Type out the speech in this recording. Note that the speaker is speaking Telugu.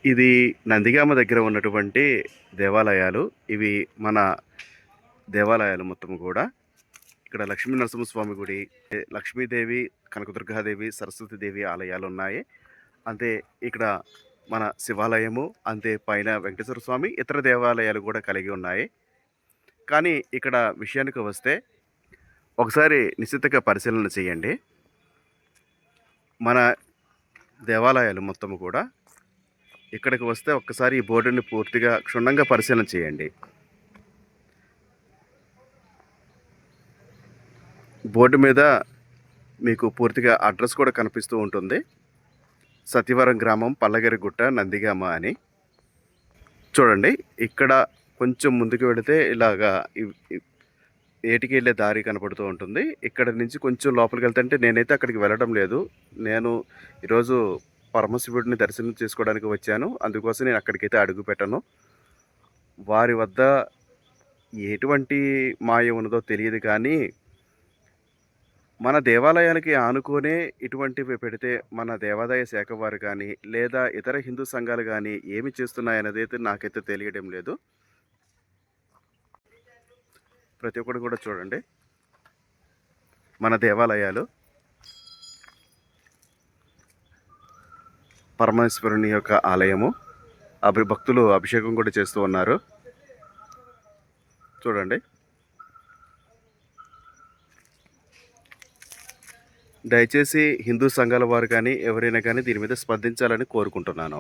ఇది నందిగామ దగ్గర ఉన్నటువంటి దేవాలయాలు. ఇవి మన దేవాలయాలు మొత్తం కూడా. ఇక్కడ లక్ష్మీ నరసింహస్వామి గుడి, లక్ష్మీదేవి, కనకదుర్గాదేవి, సరస్వతీదేవి ఆలయాలు ఉన్నాయి. అంతే ఇక్కడ మన శివాలయము, అంతే పైన వెంకటేశ్వర స్వామి, ఇతర దేవాలయాలు కూడా కలిగి ఉన్నాయి. కానీ ఇక్కడ విషయానికి వస్తే ఒకసారి నిశ్చితంగా పరిశీలన చేయండి. మన దేవాలయాలు మొత్తము కూడా ఇక్కడికి వస్తే ఒక్కసారి ఈ బోర్డుని పూర్తిగా క్షుణ్ణంగా పరిశీలన చేయండి. బోర్డు మీద మీకు పూర్తిగా అడ్రస్ కూడా కనిపిస్తూ ఉంటుంది. సత్యవరం గ్రామం, పల్లగిరిగుట్ట, నందిగామ అని. చూడండి, ఇక్కడ కొంచెం ముందుకు వెళితే ఇలాగా ఏటికి వెళ్ళే దారి కనపడుతూ ఉంటుంది. ఇక్కడ నుంచి కొంచెం లోపలికి వెళ్తుంటే నేనైతే అక్కడికి వెళ్ళడం లేదు. నేను ఈరోజు పరమశివుడిని దర్శనం చేసుకోవడానికి వచ్చాను. అందుకోసం నేను అక్కడికైతే అడుగు పెట్టను. వారి వద్ద ఎటువంటి మాయ ఉన్నదో తెలియదు, కానీ మన దేవాలయాలకి ఆనుకునే ఇటువంటివి పెడితే మన దేవాదాయ శాఖ వారు కానీ లేదా ఇతర హిందూ సంఘాలు కానీ ఏమి చేస్తున్నాయనేది అయితే నాకైతే తెలియడం లేదు. ప్రతి ఒక్కరు కూడా చూడండి, మన దేవాలయాలు పరమేశ్వరుని యొక్క ఆలయము. భక్తులు అభిషేకం కూడా చేస్తూ ఉన్నారు. చూడండి, దయచేసి హిందూ సంఘాల వారు కానీ ఎవరైనా కానీ దీని మీద స్పందించాలని కోరుకుంటున్నాను.